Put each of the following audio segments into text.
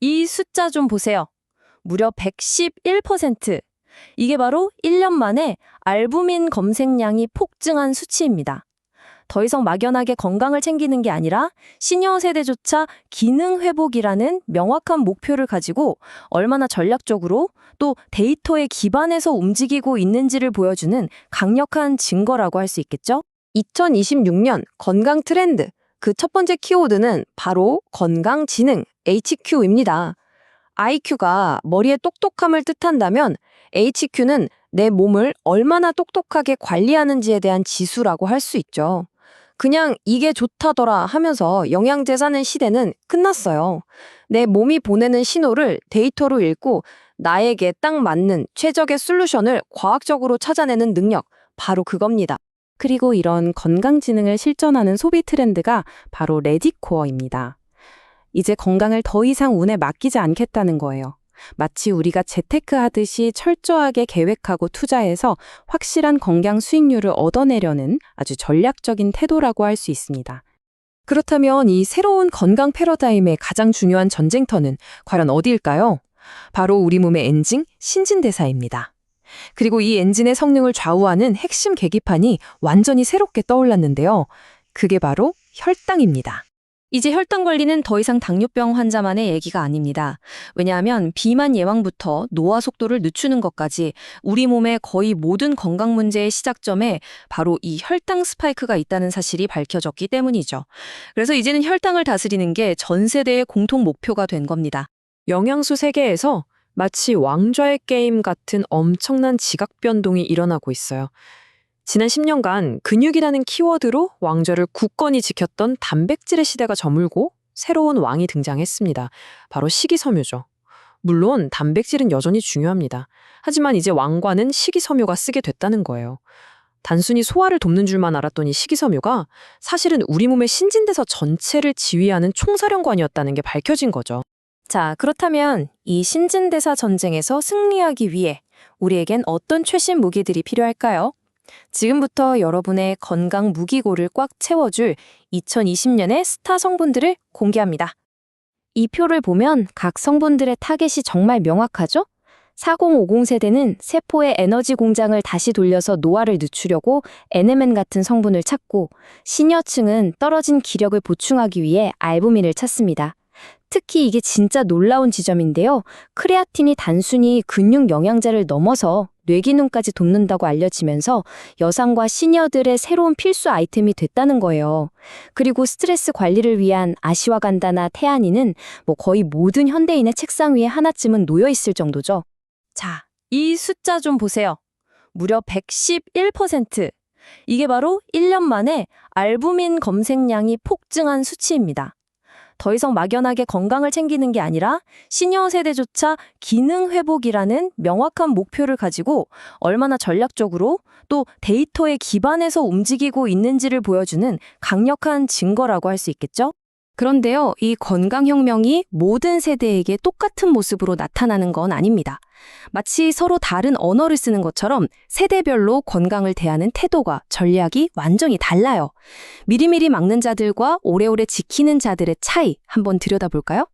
이 숫자 좀 보세요. 무려 111%. 이게 바로 1년 만에 알부민 검색량이 폭증한 수치입니다. 더 이상 막연하게 건강을 챙기는 게 아니라 시니어 세대조차 기능 회복이라는 명확한 목표를 가지고 얼마나 전략적으로 또 데이터에 기반해서 움직이고 있는지를 보여주는 강력한 증거라고 할 수 있겠죠? 2026년 건강 트렌드, 그 첫 번째 키워드는 바로 건강지능, HQ입니다. IQ가 머리의 똑똑함을 뜻한다면 HQ는 내 몸을 얼마나 똑똑하게 관리하는지에 대한 지수라고 할 수 있죠. 그냥 이게 좋다더라 하면서 영양제 사는 시대는 끝났어요. 내 몸이 보내는 신호를 데이터로 읽고 나에게 딱 맞는 최적의 솔루션을 과학적으로 찾아내는 능력, 바로 그겁니다. 그리고 이런 건강지능을 실천하는 소비 트렌드가 바로 레디코어입니다. 이제 건강을 더 이상 운에 맡기지 않겠다는 거예요. 마치 우리가 재테크 하듯이 철저하게 계획하고 투자해서 확실한 건강 수익률을 얻어내려는 아주 전략적인 태도라고 할 수 있습니다. 그렇다면 이 새로운 건강 패러다임의 가장 중요한 전쟁터는 과연 어디일까요? 바로 우리 몸의 엔진, 신진대사입니다. 그리고 이 엔진의 성능을 좌우하는 핵심 계기판이 완전히 새롭게 떠올랐는데요. 그게 바로 혈당입니다. 이제 혈당 관리는 더 이상 당뇨병 환자만의 얘기가 아닙니다. 왜냐하면 비만 예방부터 노화 속도를 늦추는 것까지 우리 몸의 거의 모든 건강 문제의 시작점에 바로 이 혈당 스파이크가 있다는 사실이 밝혀졌기 때문이죠. 그래서 이제는 혈당을 다스리는 게 전 세대의 공통 목표가 된 겁니다. 영양소 세계에서 마치 왕좌의 게임 같은 엄청난 지각 변동이 일어나고 있어요. 지난 10년간 근육이라는 키워드로 왕좌를 굳건히 지켰던 단백질의 시대가 저물고 새로운 왕이 등장했습니다. 바로 식이섬유죠. 물론 단백질은 여전히 중요합니다. 하지만 이제 왕관은 식이섬유가 쓰게 됐다는 거예요. 단순히 소화를 돕는 줄만 알았던 이 식이섬유가 사실은 우리 몸의 신진대사 전체를 지휘하는 총사령관이었다는 게 밝혀진 거죠. 자, 그렇다면 이 신진대사 전쟁에서 승리하기 위해 우리에겐 어떤 최신 무기들이 필요할까요? 지금부터 여러분의 건강 무기고를 꽉 채워줄 2020년의 스타 성분들을 공개합니다. 이 표를 보면 각 성분들의 타겟이 정말 명확하죠? 4050 세대는 세포의 에너지 공장을 다시 돌려서 노화를 늦추려고 NMN 같은 성분을 찾고, 시니어층은 떨어진 기력을 보충하기 위해 알부민을 찾습니다. 특히 이게 진짜 놀라운 지점인데요. 크레아틴이 단순히 근육 영양제를 넘어서 뇌기능까지 돕는다고 알려지면서 여성과 시니어들의 새로운 필수 아이템이 됐다는 거예요. 그리고 스트레스 관리를 위한 아시와간다나 태아닌은 거의 모든 현대인의 책상 위에 하나쯤은 놓여 있을 정도죠. 자, 이 숫자 좀 보세요. 무려 111%. 이게 바로 1년 만에 알부민 검색량이 폭증한 수치입니다. 더 이상 막연하게 건강을 챙기는 게 아니라 시니어 세대조차 기능 회복이라는 명확한 목표를 가지고 얼마나 전략적으로 또 데이터에 기반해서 움직이고 있는지를 보여주는 강력한 증거라고 할 수 있겠죠? 그런데요, 이 건강혁명이 모든 세대에게 똑같은 모습으로 나타나는 건 아닙니다. 마치 서로 다른 언어를 쓰는 것처럼 세대별로 건강을 대하는 태도가, 전략이 완전히 달라요. 미리미리 막는 자들과 오래오래 지키는 자들의 차이 한번 들여다볼까요?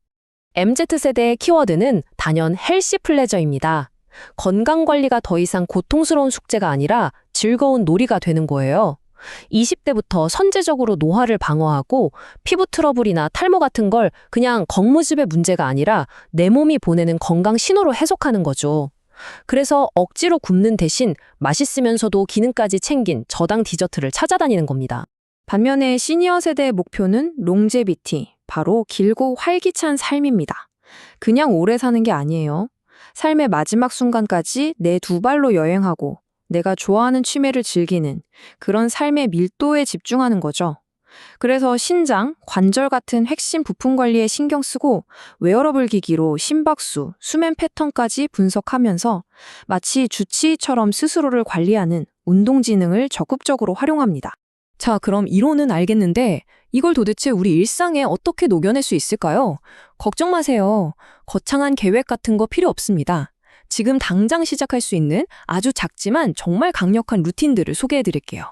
MZ세대의 키워드는 단연 헬시 플레저입니다. 건강관리가 더 이상 고통스러운 숙제가 아니라 즐거운 놀이가 되는 거예요. 20대부터 선제적으로 노화를 방어하고 피부 트러블이나 탈모 같은 걸 그냥 겉모습의 문제가 아니라 내 몸이 보내는 건강 신호로 해석하는 거죠. 그래서 억지로 굶는 대신 맛있으면서도 기능까지 챙긴 저당 디저트를 찾아다니는 겁니다. 반면에 시니어 세대의 목표는 롱제비티, 바로 길고 활기찬 삶입니다. 그냥 오래 사는 게 아니에요. 삶의 마지막 순간까지 내 두 발로 여행하고 내가 좋아하는 취미를 즐기는 그런 삶의 밀도에 집중하는 거죠. 그래서 신장, 관절 같은 핵심 부품 관리에 신경 쓰고 웨어러블 기기로 심박수, 수면 패턴까지 분석하면서 마치 주치의처럼 스스로를 관리하는 운동지능을 적극적으로 활용합니다. 자, 그럼 이론은 알겠는데 이걸 도대체 우리 일상에 어떻게 녹여낼 수 있을까요? 걱정 마세요. 거창한 계획 같은 거 필요 없습니다. 지금 당장 시작할 수 있는 아주 작지만 정말 강력한 루틴들을 소개해 드릴게요.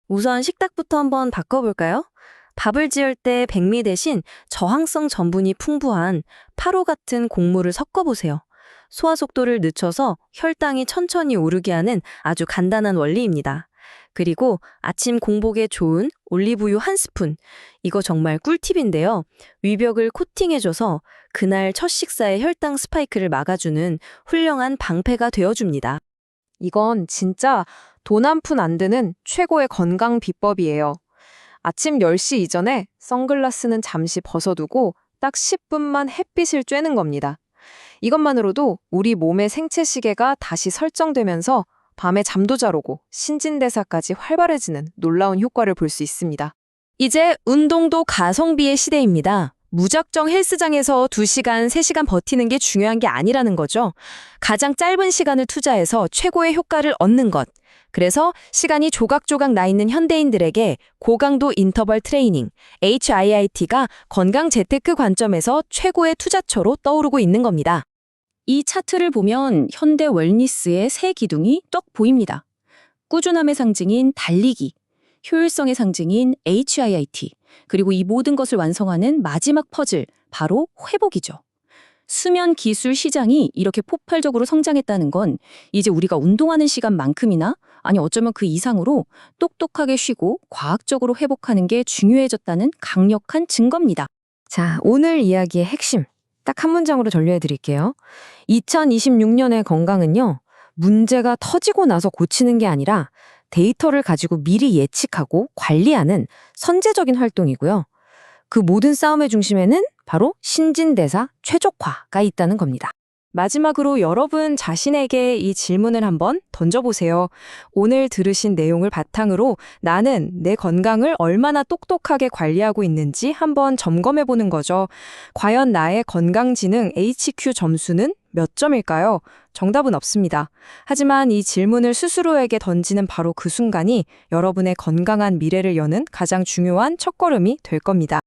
우선 식탁부터 한번 바꿔볼까요? 밥을 지을 때 백미 대신 저항성 전분이 풍부한 파로 같은 곡물을 섞어보세요. 소화 속도를 늦춰서 혈당이 천천히 오르게 하는 아주 간단한 원리입니다. 그리고 아침 공복에 좋은 올리브유 한 스푼. 이거 정말 꿀팁인데요. 위벽을 코팅해줘서 그날 첫 식사의 혈당 스파이크를 막아주는 훌륭한 방패가 되어줍니다. 이건 진짜 돈 한 푼 안 드는 최고의 건강 비법이에요. 아침 10시 이전에 선글라스는 잠시 벗어두고 딱 10분만 햇빛을 쬐는 겁니다. 이것만으로도 우리 몸의 생체 시계가 다시 설정되면서 밤에 잠도 잘 오고 신진대사까지 활발해지는 놀라운 효과를 볼 수 있습니다. 이제 운동도 가성비의 시대입니다. 무작정 헬스장에서 2시간, 3시간 버티는 게 중요한 게 아니라는 거죠. 가장 짧은 시간을 투자해서 최고의 효과를 얻는 것. 그래서 시간이 조각조각 나 있는 현대인들에게 고강도 인터벌 트레이닝, HIIT가 건강 재테크 관점에서 최고의 투자처로 떠오르고 있는 겁니다. 이 차트를 보면 현대 웰니스의 세 기둥이 떡 보입니다. 꾸준함의 상징인 달리기, 효율성의 상징인 HIIT, 그리고 이 모든 것을 완성하는 마지막 퍼즐, 바로 회복이죠. 수면 기술 시장이 이렇게 폭발적으로 성장했다는 건 이제 우리가 운동하는 시간만큼이나 아니 어쩌면 그 이상으로 똑똑하게 쉬고 과학적으로 회복하는 게 중요해졌다는 강력한 증거입니다. 자, 오늘 이야기의 핵심. 딱 한 문장으로 전료해 드릴게요. 2026년의 건강은요, 문제가 터지고 나서 고치는 게 아니라 데이터를 가지고 미리 예측하고 관리하는 선제적인 활동이고요. 그 모든 싸움의 중심에는 바로 신진대사 최적화가 있다는 겁니다. 마지막으로 여러분 자신에게 이 질문을 한번 던져보세요. 오늘 들으신 내용을 바탕으로 나는 내 건강을 얼마나 똑똑하게 관리하고 있는지 한번 점검해보는 거죠. 과연 나의 건강지능 HQ 점수는 몇 점일까요? 정답은 없습니다. 하지만 이 질문을 스스로에게 던지는 바로 그 순간이 여러분의 건강한 미래를 여는 가장 중요한 첫걸음이 될 겁니다.